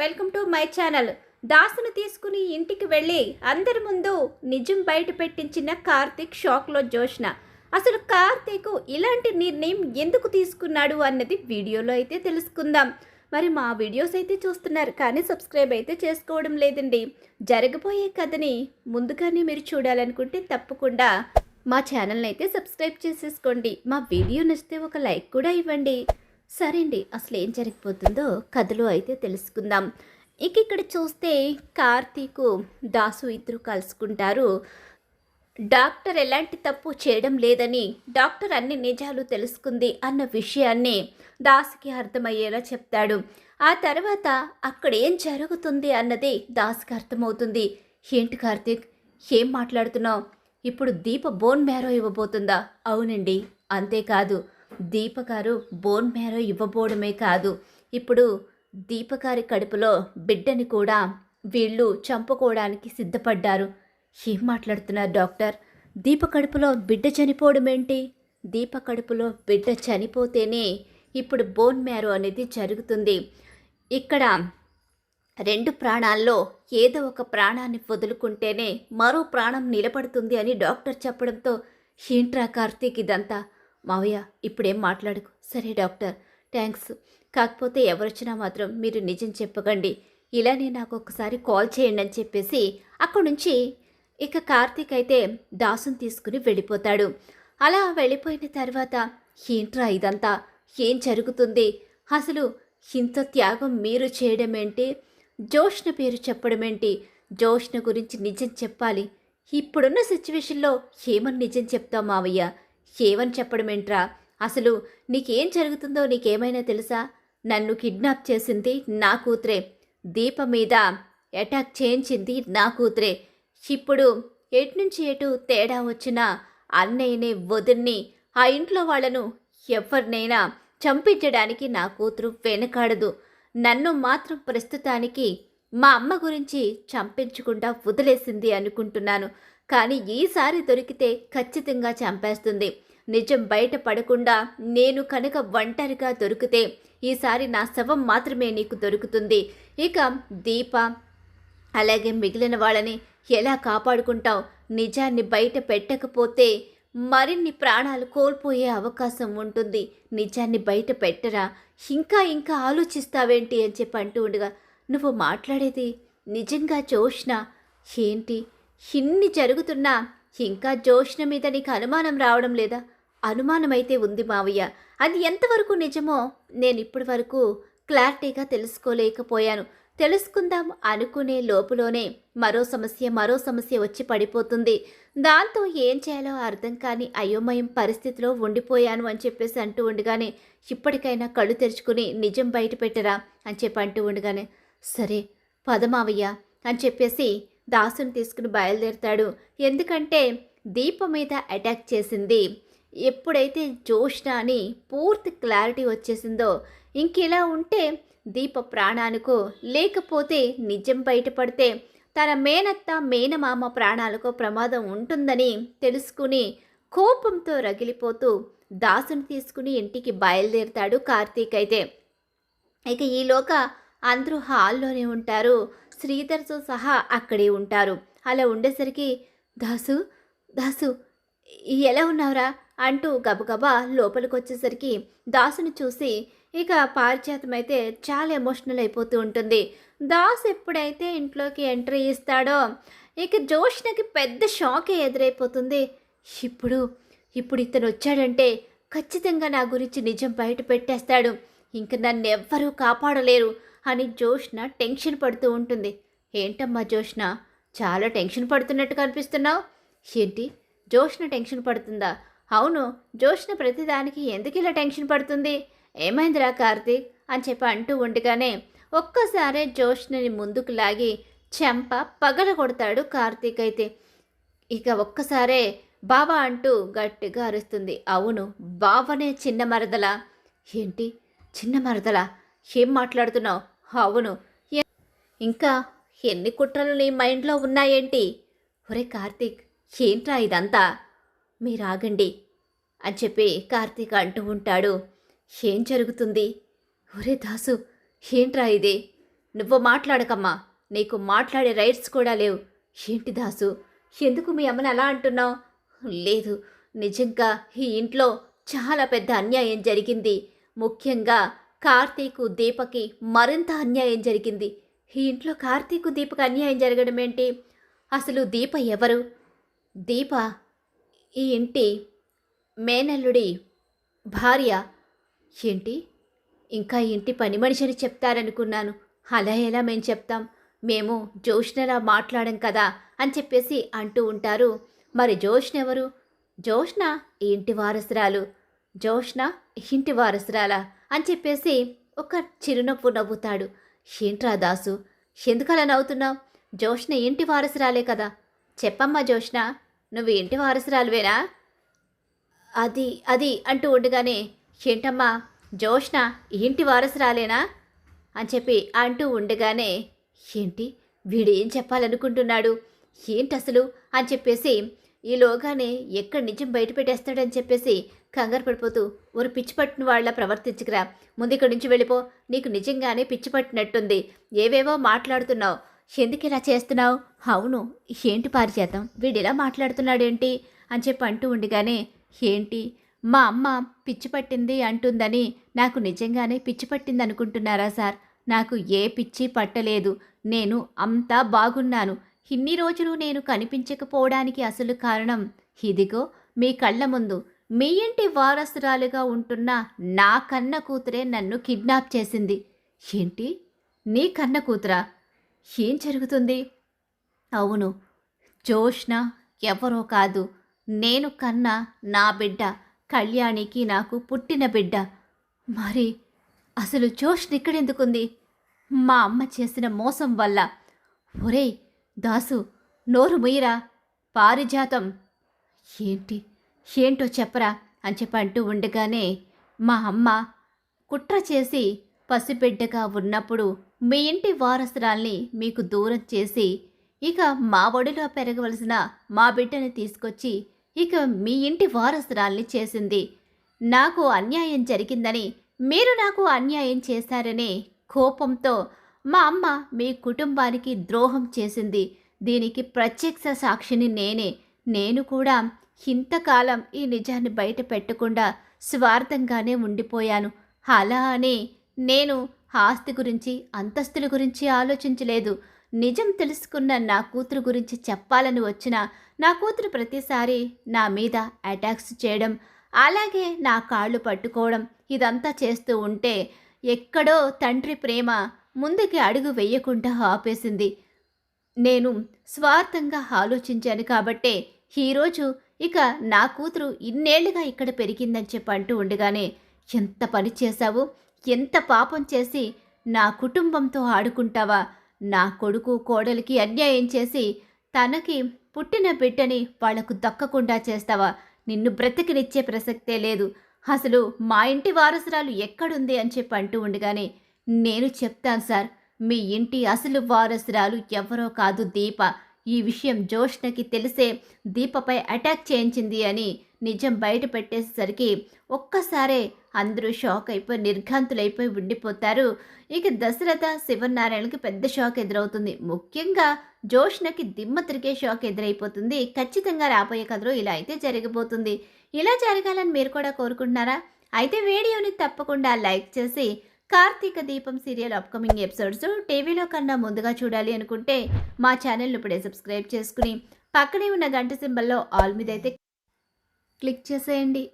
Welcome to my channel. దాసును తీసుకుని ఇంటికి వెళ్ళి అందరి ముందు నిజం బయట పెట్టించిన కార్తీక్ షాక్లో జోష్న. అసలు కార్తీక్ ఇలాంటి నిర్ణయం ఎందుకు తీసుకున్నాడు అన్నది వీడియోలో అయితే తెలుసుకుందాం. మరి మా వీడియోస్ అయితే చూస్తున్నారు కానీ సబ్స్క్రైబ్ అయితే చేసుకోవడం లేదండి. జరగబోయే కథని ముందుగానే మీరు చూడాలనుకుంటే తప్పకుండా మా ఛానల్ని అయితే సబ్స్క్రైబ్ చేసేసుకోండి. మా వీడియో నచ్చితే ఒక లైక్ కూడా ఇవ్వండి. సరే అండి, అసలు ఏం జరిగిపోతుందో కథలో అయితే తెలుసుకుందాం. ఇక్కడ చూస్తే కార్తీకు దాసు ఇద్దరు కలుసుకుంటారు. డాక్టర్ ఎలాంటి తప్పు చేయడం లేదని, డాక్టర్ అన్ని నిజాలు తెలుసుకుంది అన్న విషయాన్ని దాసుకి అర్థమయ్యేలా చెప్తాడు. ఆ తర్వాత అక్కడ ఏం జరుగుతుంది అన్నది దాసుకి అర్థమవుతుంది. ఏంటి కార్తీక్, ఏం మాట్లాడుతున్నావు? ఇప్పుడు దీప బోన్ మ్యారో ఇవ్వబోతుందా? అవునండి, అంతేకాదు దీపగారు బోన్ మ్యారో ఇవ్వబోవడమే కాదు, ఇప్పుడు దీపగారి కడుపులో బిడ్డని కూడా వీళ్ళు చంపుకోవడానికి సిద్ధపడ్డారు. ఏం మాట్లాడుతున్నారు డాక్టర్? దీప కడుపులో బిడ్డ చనిపోవడం ఏంటి? దీప కడుపులో బిడ్డ చనిపోతేనే ఇప్పుడు బోన్ మ్యారో అనేది జరుగుతుంది. ఇక్కడ రెండు ప్రాణాల్లో ఏదో ఒక ప్రాణాన్ని వదులుకుంటేనే మరో ప్రాణం నిలబడుతుంది అని డాక్టర్ చెప్పడంతో ఏంట్రా కార్తీక్ ఇదంతా? మావయ్య ఇప్పుడేం మాట్లాడుకు. సరే డాక్టర్, థ్యాంక్స్. కాకపోతే ఎవరొచ్చినా మాత్రం మీరు నిజం చెప్పకండి, ఇలానే నాకు ఒకసారి కాల్ చేయండి అని చెప్పేసి అక్కడి నుంచి ఇక కార్తీక్ అయితే దాసుని తీసుకుని వెళ్ళిపోతాడు. అలా వెళ్ళిపోయిన తర్వాత ఏంట్రా ఇదంతా, ఏం జరుగుతుంది? అసలు ఇంత త్యాగం మీరు చేయడం ఏంటి? జోష్న పేరు చెప్పడం ఏంటి? జోష్న గురించి నిజం చెప్పాలి. ఇప్పుడున్న సిచ్యువేషన్లో ఏమని నిజం చెప్తావు మావయ్య? ఏమని చెప్పడం ఏంట్రా? అసలు నీకేం జరుగుతుందో నీకేమైనా తెలుసా? నన్ను కిడ్నాప్ చేసింది నా కూతురే, దీప మీద అటాక్ చేయించింది నా కూతురే. ఇప్పుడు ఎటు నుంచి ఎటు తేడా వచ్చినా అన్నయ్యనే వదిన్ని ఆ ఇంట్లో వాళ్లను ఎవరినైనా చంపించడానికి నా కూతురు వెనకాడదు. నన్ను మాత్రం ప్రస్తుతానికి మా అమ్మ గురించి చంపించకుండా వదిలేసింది అనుకుంటున్నాను. కానీ ఈసారి దొరికితే ఖచ్చితంగా చంపేస్తుంది. నిజం బయట పడకుండా నేను కనుక ఒంటరిగా దొరికితే ఈసారి నా శవం మాత్రమే నీకు దొరుకుతుంది. ఇక దీప అలాగే మిగిలిన వాళ్ళని ఎలా కాపాడుకుంటావు? నిజాన్ని బయట పెట్టకపోతే మరిన్ని ప్రాణాలు కోల్పోయే అవకాశం ఉంటుంది. నిజాన్ని బయట పెట్టరా, ఇంకా ఇంకా ఆలోచిస్తావేంటి అని చెప్పి అంటూ ఉండగా, నువ్వు మాట్లాడేది నిజంగా జోష్న? ఏంటి ఇన్ని జరుగుతున్నా ఇంకా జోష్న మీద నీకు అనుమానం రావడం లేదా? అనుమానమైతే ఉంది మావయ్య, అది ఎంతవరకు నిజమో నేను ఇప్పటి వరకు క్లారిటీగా తెలుసుకోలేకపోయాను. తెలుసుకుందాం అనుకునే లోపులోనే మరో సమస్య వచ్చి పడిపోతుంది. దాంతో ఏం చేయాలో అర్థం కాని అయోమయం పరిస్థితిలో ఉండిపోయాను అని చెప్పేసి అంటూ ఉండగానే, ఇప్పటికైనా కళ్ళు తెరుచుకుని నిజం బయట పెట్టరా అని చెప్పి అంటూ ఉండగానే, సరే పదమావయ్య అని చెప్పేసి దాసుని తీసుకుని బయలుదేరుతాడు. ఎందుకంటే దీప మీద అటాక్ చేసింది ఎప్పుడైతే జోష్న అని పూర్తి క్లారిటీ వచ్చేసిందో, ఇంకెలా ఉంటే దీప ప్రాణానికో లేకపోతే నిజం బయటపడితే తన మేనత్త మేనమామ ప్రాణాలకు ప్రమాదం ఉంటుందని తెలుసుకుని కోపంతో రగిలిపోతూ దాసుని తీసుకుని ఇంటికి బయలుదేరుతాడు కార్తీక్ అయితే. ఇక ఈలోగా అందరూ హాల్లోనే ఉంటారు. శ్రీధర్తో సహా అక్కడే ఉంటారు. అలా ఉండేసరికి దాసు దాసు ఎలా ఉన్నావురా అంటూ గబగబా లోపలికి వచ్చేసరికి దాసుని చూసి ఇక పారిజాతం అయితే చాలా ఎమోషనల్ అయిపోతూ ఉంటుంది. దాసు ఎప్పుడైతే ఇంట్లోకి ఎంట్రీ ఇస్తాడో ఇక జోష్నకి పెద్ద షాకే ఎదురైపోతుంది. ఇప్పుడు ఇప్పుడు ఇతను వచ్చాడంటే ఖచ్చితంగా నా గురించి నిజం బయట పెట్టేస్తాడు, ఇంక నన్ను ఎవ్వరూ కాపాడలేరు అని జోష్న టెన్షన్ పడుతూ ఉంటుంది. ఏంటమ్మా జోష్న, చాలా టెన్షన్ పడుతున్నట్టు కనిపిస్తున్నావు. ఏంటి జోష్న టెన్షన్ పడుతుందా? అవును, జోష్న ప్రతిదానికి ఎందుకు ఇలా టెన్షన్ పడుతుంది? ఏమైందిరా కార్తీక్ అని చెప్పి అంటూ ఉండగానే ఒక్కసారే జోష్నని ముందుకు లాగి చెంప పగల కొడతాడు కార్తీక్ అయితే. ఇక ఒక్కసారే బావా అంటూ గట్టిగా అరుస్తుంది. అవును, బావనే చిన్న మరదలా? ఏంటి చిన్న మరదలా? ఏం మాట్లాడుతున్నావు? అవును, ఇంకా ఎన్ని కుట్రలు నీ మైండ్లో ఉన్నాయేంటి? ఒరే కార్తీక్, ఏంట్రా ఇదంతా? మీరాగండి అని చెప్పి కార్తీక్ అంటూ ఉంటాడు. ఏం జరుగుతుంది? ఒరే దాసు, ఏంట్రా ఇది? నువ్వు మాట్లాడకమ్మా, నీకు మాట్లాడే రైట్స్ కూడా లేవు. ఏంటి దాసు, ఎందుకు మీ అమ్మని అలా అంటున్నావు? లేదు, నిజంగా ఈ ఇంట్లో చాలా పెద్ద అన్యాయం జరిగింది. ముఖ్యంగా కార్తీకు దీపకి మరింత అన్యాయం జరిగింది. ఈ ఇంట్లో కార్తీకు దీపకి అన్యాయం జరగడం ఏంటి? అసలు దీప ఎవరు? దీప ఈ ఇంటి మేనల్లుడి భార్య. ఏంటి, ఇంకా ఇంటి పని మనిషిని చెప్తారనుకున్నాను. అలా ఎలా మేము చెప్తాం? మేము జోష్నలా మాట్లాడం కదా అని చెప్పేసి అంటూ ఉంటారు. మరి జోష్న ఎవరు? జోష్న ఈ ఇంటి వారసురాలు. జోష్న ఇంటి వారసురాలా అని చెప్పేసి ఒక చిరునవ్వు నవ్వుతాడు. ఏంట్రా దాసు, ఎందుకలా నవ్వుతున్నావు? జోష్న ఇంటి వారసురాలే కదా. చెప్పమ్మా జోష్న, నువ్వు ఇంటి వారసురాలువేనా? అది అది అంటూ ఉండగానే, ఏంటమ్మా జోష్న ఇంటి వారసురాలేనా అని చెప్పి అంటూ ఉండగానే, ఏంటి వీడు ఏం చెప్పాలనుకుంటున్నాడు, ఏంటసలు అని చెప్పేసి ఈలోగానే ఎక్కడ నిజం బయట పెట్టేస్తాడని చెప్పేసి కంగారు పడిపోతూ, ఒక పిచ్చి పట్టిన వాళ్ళ ప్రవర్తించుకురా, ముందు ఇక్కడి నుంచి వెళ్ళిపో, నీకు నిజంగానే పిచ్చి పట్టినట్టుంది, ఏవేవో మాట్లాడుతున్నావు, ఎందుకు ఇలా చేస్తున్నావు? అవును, ఏంటి పారిజాతం, వీడిలా మాట్లాడుతున్నాడేంటి అని చెప్పి అంటూ ఉండగానే, ఏంటి మా అమ్మ పిచ్చి పట్టింది అంటుందని నాకు నిజంగానే పిచ్చి పట్టింది అనుకుంటున్నారా సార్? నాకు ఏ పిచ్చి పట్టలేదు, నేను అంతా బాగున్నాను. ఇన్ని రోజులు నేను కనిపించకపోవడానికి అసలు కారణం ఇదిగో మీ కళ్ళ ముందు మీ ఇంటి వారసురాలుగా ఉంటున్న నా కన్న కూతురే నన్ను కిడ్నాప్ చేసింది. ఏంటి, నీ కన్న కూతురా? ఏం జరుగుతుంది? అవును, జోష్న ఎవరో కాదు, నేను కన్న నా బిడ్డ, కళ్యాణికి నాకు పుట్టిన బిడ్డ. మరి అసలు జోష్న ఇక్కడెందుకుంది? మా అమ్మ చేసిన మోసం వల్ల. ఒరేయ్ దాసు, నోరు ముయ్యరా. పారిజాతం, ఏంటి ఏంటో చెప్పరా అని చెప్పి అంటూ ఉండగానే, మా అమ్మ కుట్ర చేసి పసిబిడ్డగా ఉన్నప్పుడు మీ ఇంటి వారసురాల్ని మీకు దూరం చేసి ఇక మా ఒడిలో పెరగవలసిన మా బిడ్డని తీసుకొచ్చి ఇక మీ ఇంటి వారసురాల్ని చేసింది. నాకు అన్యాయం జరిగిందని, మీరు నాకు అన్యాయం చేశారనే కోపంతో మా అమ్మ మీ కుటుంబానికి ద్రోహం చేసింది. దీనికి ప్రత్యక్ష సాక్షిని నేనే. నేను కూడా ఇంతకాలం ఈ నిజాన్ని బయట పెట్టకుండా స్వార్థంగానే ఉండిపోయాను. అలా అని నేను ఆస్తి గురించి, అంతస్తుల గురించి ఆలోచించలేదు. నిజం తెలుసుకున్న నా కూతురు గురించి చెప్పాలని వచ్చిన నా కూతురు ప్రతిసారి నా మీద అటాక్స్ చేయడం, అలాగే నా కాళ్ళు పట్టుకోవడం, ఇదంతా చేస్తూ ఉంటే ఎక్కడో తండ్రి ప్రేమ ముందుకి అడుగు వేయకుండా ఆపేసింది. నేను స్వార్థంగా ఆలోచించాను కాబట్టే ఈరోజు ఇక నా కూతురు ఇన్నేళ్లుగా ఇక్కడ పెరిగిందని చెప్పి అంటూ ఉండగానే, ఎంత పని చేశావు, ఎంత పాపం చేసి నా కుటుంబంతో ఆడుకుంటావా? నా కొడుకు కోడలికి అన్యాయం చేసి తనకి పుట్టిన బిడ్డని వాళ్లకు దక్కకుండా చేస్తావా? నిన్ను బ్రతికినిచ్చే ప్రసక్తే లేదు. అసలు మా ఇంటి వారసురాలు ఎక్కడుంది అని చెప్పి అంటూ ఉండగానే, నేను చెప్తాను సార్, మీ ఇంటి అసలు వారసురాలు ఎవరో కాదు, దీప. ఈ విషయం జోష్నకి తెలిసే దీపపై అటాక్ చేయించింది అని నిజం బయట పెట్టేసరికి ఒక్కసారే అందరూ షాక్ అయిపోయి నిర్ఘాంతులైపోయి ఉండిపోతారు. ఇక దశరథ శివనారాయణకి పెద్ద షాక్ ఎదురవుతుంది. ముఖ్యంగా జోష్నకి దిమ్మ తిరిగే షాక్ ఎదురైపోతుంది. ఖచ్చితంగా రాబోయే కథలో ఇలా అయితే జరగబోతుంది. ఇలా జరగాలని మీరు కూడా కోరుకుంటున్నారా? అయితే వీడియోని తప్పకుండా లైక్ చేసి కార్తీక దీపం సీరియల్ అప్కమింగ్ ఎపిసోడ్స్ టీవీలో కన్నా ముందుగా చూడాలి అనుకుంటే మా ఛానల్ని ఇప్పుడే సబ్స్క్రైబ్ చేసుకుని పక్కనే ఉన్న గంట సింబల్లో ఆల్ మీద అయితే క్లిక్ చేసేయండి.